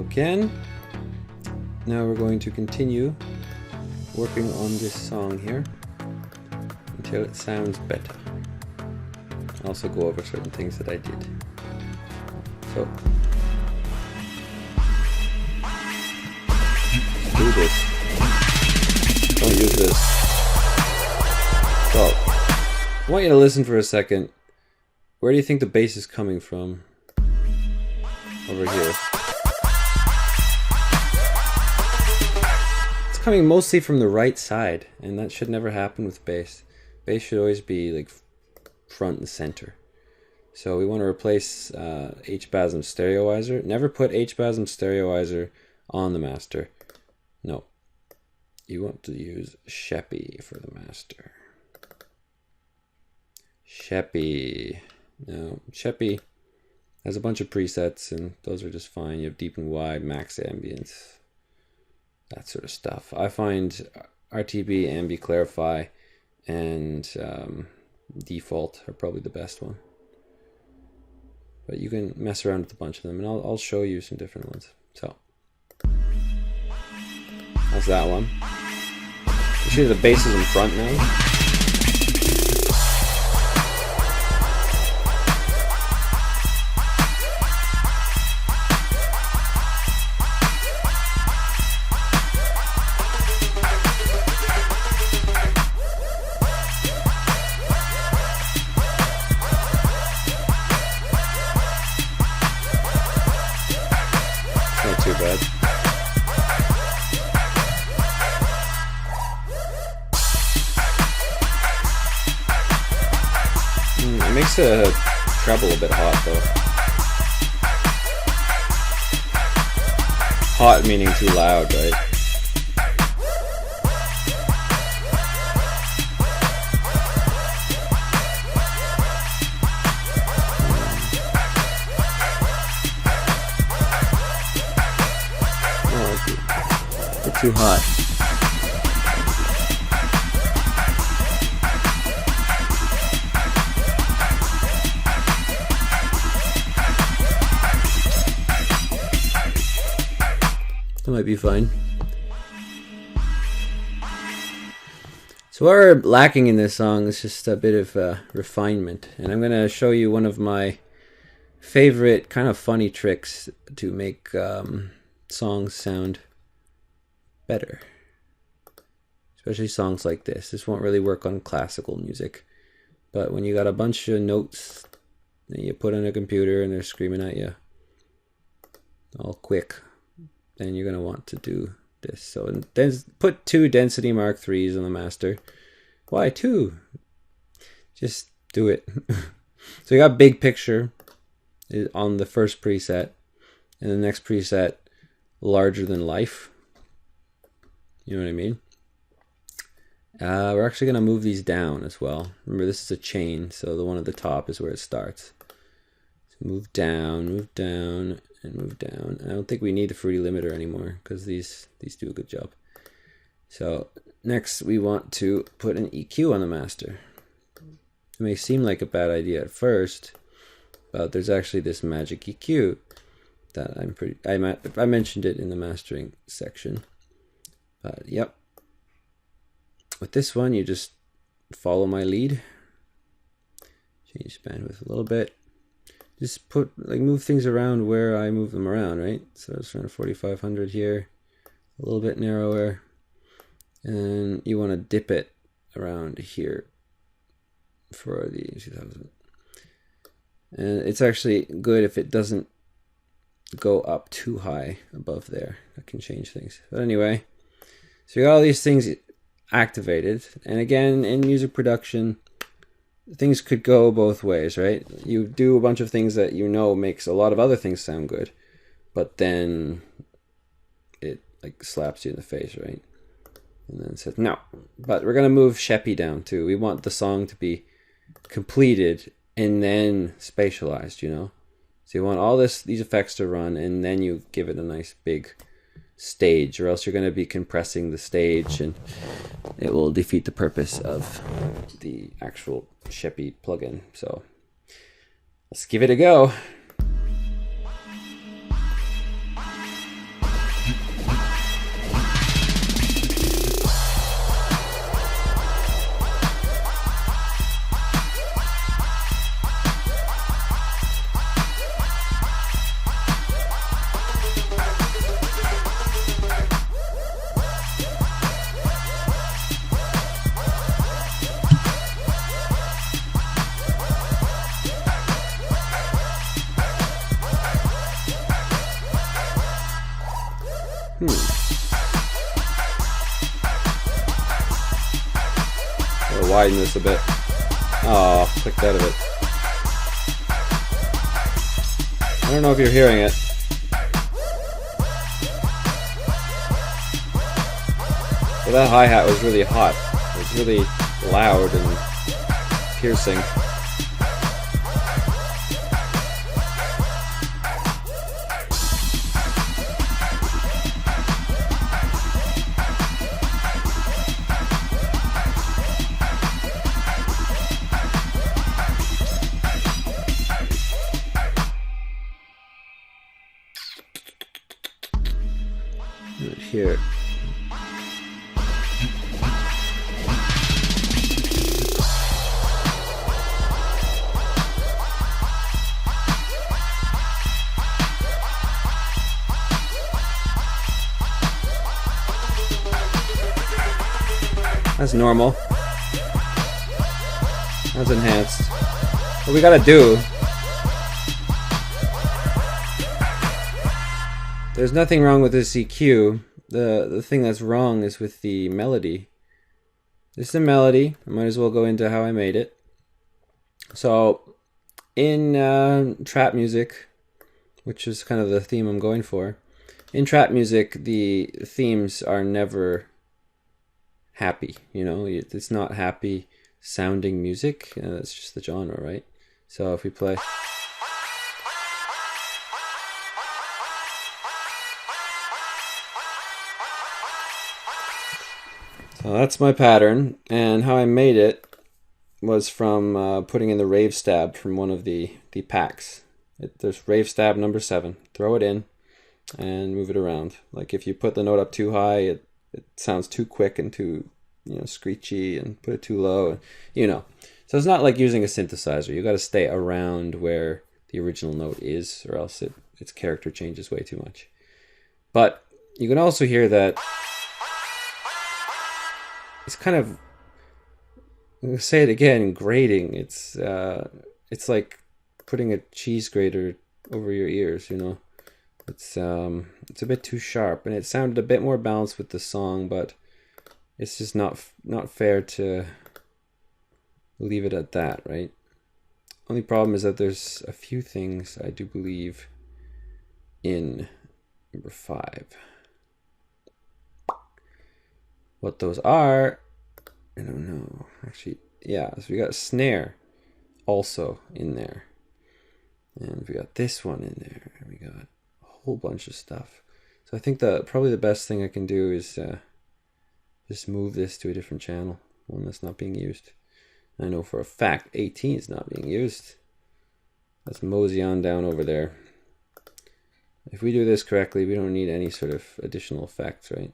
again. Now we're going to continue working on this song here until it sounds better. I'll also go over certain things that I did. So, let's do this. Don't use this. So, I want you to listen for a second. Where do you think the bass is coming from? Over here. It's coming mostly from the right side, and that should never happen with bass. Bass should always be like front and center. So we want to replace H-Basm stereoizer. Never put H-Basm stereoizer on the master. No. You want to use Sheppy for the master. Sheppy. Now, Sheppy has a bunch of presets, and those are just fine. You have deep and wide, max ambience, that sort of stuff. I find RTB, Ambi, Clarify, and Default are probably the best one. But you can mess around with a bunch of them, and I'll show you some different ones. So, that's that one. You see the bass is in front now. Not too bad. It makes the treble a bit hot though. Hot meaning too loud, right? Too hot. That might be fine. So what we're lacking in this song is just a bit of refinement, and I'm going to show you one of my favorite kind of funny tricks to make songs sound better, especially songs like this. This won't really work on classical music, but when you got a bunch of notes that you put on a computer and they're screaming at you all quick, then you're going to want to do this. So then put 2 density Mark IIIs on the master. Why 2? Just do it. So you got big picture on the first preset, and the next preset larger than life. You know what I mean? We're actually going to move these down as well. Remember, this is a chain, so the one at the top is where it starts. So move down, and move down. I don't think we need the fruity limiter anymore because these do a good job. So next we want to put an EQ on the master. It may seem like a bad idea at first, but there's actually this magic EQ that I mentioned it in the mastering section. But yep, with this one you just follow my lead, change bandwidth a little bit, just move things around where I move them around, right? So it's around 4500 here, a little bit narrower, and you want to dip it around here for the 2000. And it's actually good if it doesn't go up too high above there. That can change things. But anyway, so you got all these things activated, and again, in music production, things could go both ways, right? You do a bunch of things that you know makes a lot of other things sound good, but then it like slaps you in the face, right? And then it says, no, but we're going to move Sheppy down too. We want the song to be completed and then spatialized, you know? So you want all these effects to run, and then you give it a nice big stage, or else you're going to be compressing the stage and it will defeat the purpose of the actual Sheppy plugin. So let's give it a go. I'll widen this a bit. Oh, clicked out of it. I don't know if you're hearing it. But that hi-hat was really hot. It was really loud and piercing. Right here. That's normal. That's enhanced. What we gotta do... There's nothing wrong with this EQ. The thing that's wrong is with the melody. This is a melody. I might as well go into how I made it. So, in trap music, which is kind of the theme I'm going for, in trap music, the themes are never happy. You know, it's not happy sounding music. That's just the genre, right? So if we play... So that's my pattern, and how I made it was from putting in the rave stab from one of the packs. There's rave stab number 7. Throw it in and move it around. Like if you put the note up too high, it sounds too quick and too, you know, screechy, and put it too low, you know. So it's not like using a synthesizer. You got to stay around where the original note is, or else its character changes way too much. But you can also hear that it's kind of, I'm gonna say it again, grating. It's like putting a cheese grater over your ears, you know. It's a bit too sharp, and it sounded a bit more balanced with the song, but it's just not fair to leave it at that, right? Only problem is that there's a few things I do believe in number 5. What those are, I don't know. Actually, yeah, so we got a snare also in there. And we got this one in there. And we got a whole bunch of stuff. So I think that probably the best thing I can do is just move this to a different channel, one that's not being used. I know for a fact 18 is not being used. Let's mosey on down over there. If we do this correctly, we don't need any sort of additional effects, right?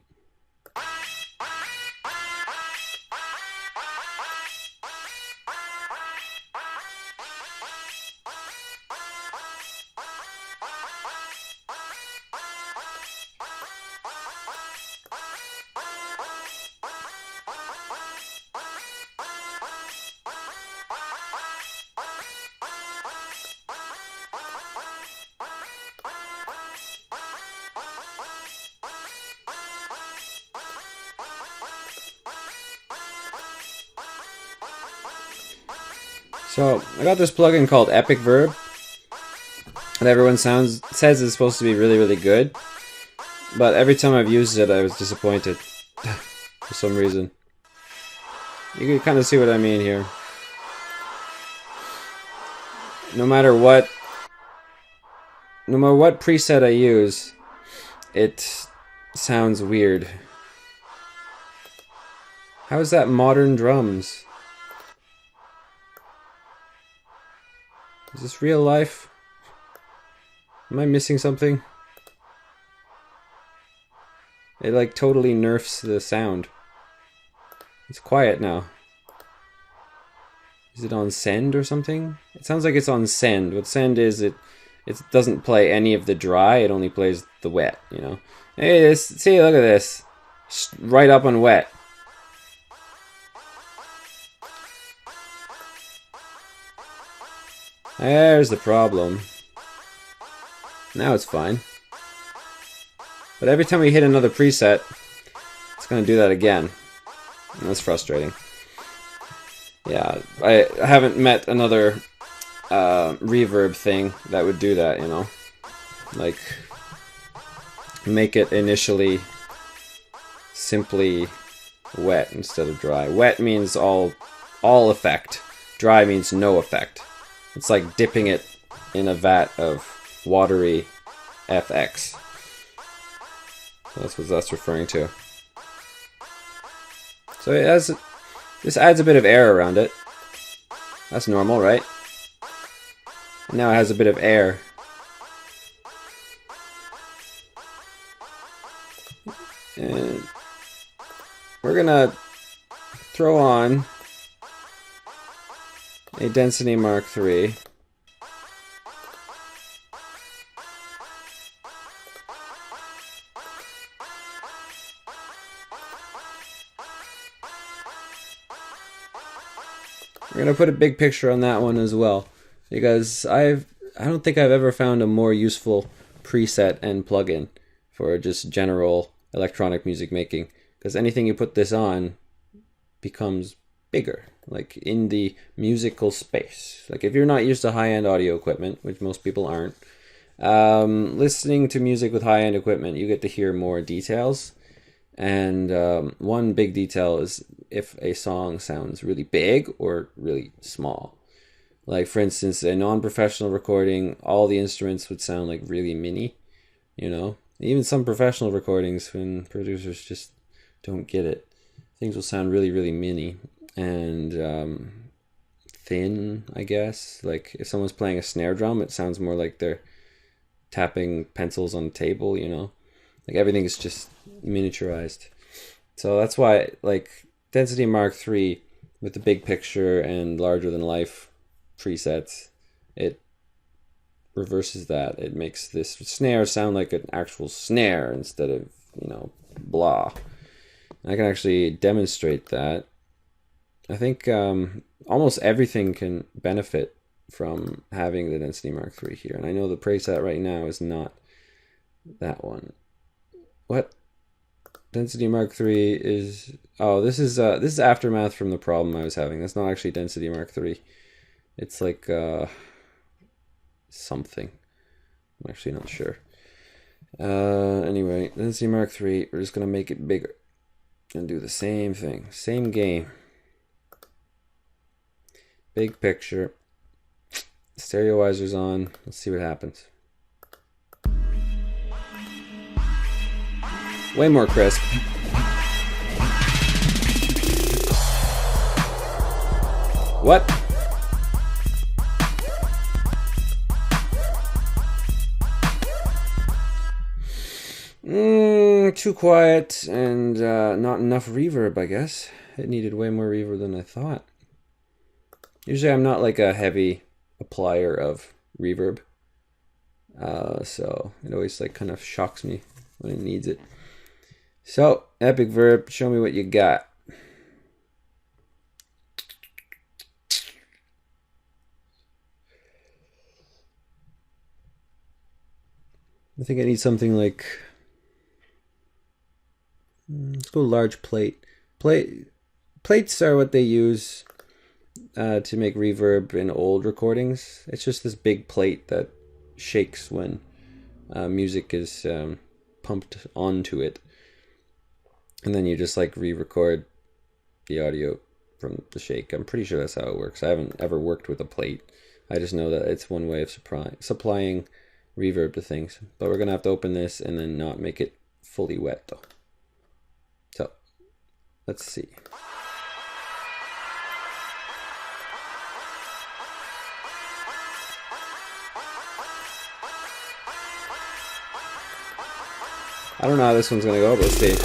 So I got this plugin called Epic Verb that everyone says is supposed to be really, really good, but every time I've used it, I was disappointed for some reason. You can kind of see what I mean here. No matter what preset I use, it sounds weird. How is that modern drums? Is this real life? Am I missing something? It like totally nerfs the sound. It's quiet now. Is it on send or something? It sounds like it's on send. What send is, it doesn't play any of the dry, it only plays the wet, you know. Hey, see, look at this. Right up on wet. There's the problem. Now it's fine. But every time we hit another preset, it's going to do that again. And that's frustrating. Yeah, I haven't met another reverb thing that would do that, you know? Like, make it initially simply wet instead of dry. Wet means all effect. Dry means no effect. It's like dipping it in a vat of watery FX. So that's what that's referring to. So it has, this adds a bit of air around it. That's normal, right? And now it has a bit of air. And we're gonna throw on a Density Mark III. We're gonna put a big picture on that one as well, because I don't think I've ever found a more useful preset and plugin for just general electronic music making, because anything you put this on becomes bigger, like in the musical space. Like if you're not used to high-end audio equipment, which most people aren't, listening to music with high-end equipment, you get to hear more details. And one big detail is if a song sounds really big or really small. Like for instance, a non-professional recording, all the instruments would sound like really mini, you know? Even some professional recordings, when producers just don't get it, things will sound really, really mini and thin, I guess. Like if someone's playing a snare drum, it sounds more like they're tapping pencils on a table, you know? Like everything is just miniaturized. So that's why, like, Density Mark III with the big picture and larger than life presets, it reverses that. It makes this snare sound like an actual snare instead of, you know, blah. I can actually demonstrate that. I think almost everything can benefit from having the Density Mark III here. And I know the preset right now is not that one. What? Density Mark III is... Oh, this is aftermath from the problem I was having. That's not actually Density Mark III. It's like something. I'm actually not sure. Anyway, Density Mark III, we're just going to make it bigger. And do the same thing. Same game. Big picture. Stereoizer's on. Let's see what happens. Way more crisp. What? Too quiet and not enough reverb, I guess. It needed way more reverb than I thought. Usually I'm not like a heavy applier of reverb. So it always like kind of shocks me when it needs it. So, Epic Verb, show me what you got. I think I need something like... Let's go large plate. Plates are what they use to make reverb in old recordings. It's just this big plate that shakes when music is pumped onto it. And then you just like re-record the audio from the shake. I'm pretty sure that's how it works. I haven't ever worked with a plate. I just know that it's one way of supplying reverb to things. But we're going to have to open this and then not make it fully wet though. So, let's see. I don't know how this one's going to go, but let's see.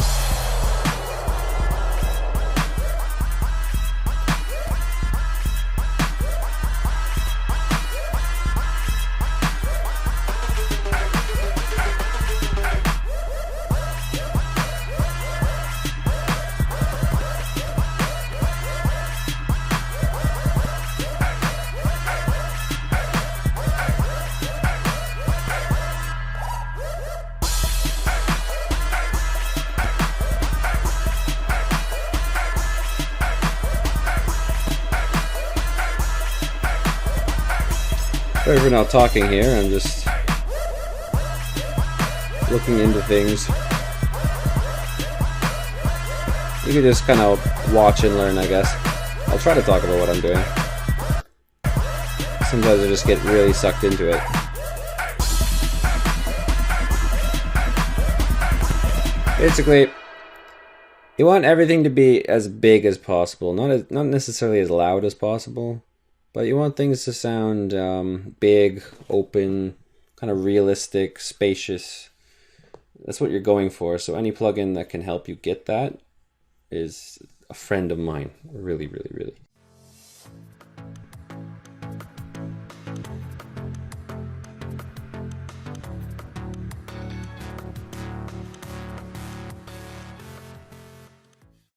Sorry for not talking here, I'm just looking into things. You can just kind of watch and learn, I guess. I'll try to talk about what I'm doing. Sometimes I just get really sucked into it. Basically, you want everything to be as big as possible, not necessarily as loud as possible, but you want things to sound big, open, kind of realistic, spacious. That's what you're going for. So any plugin that can help you get that is a friend of mine. Really, really, really.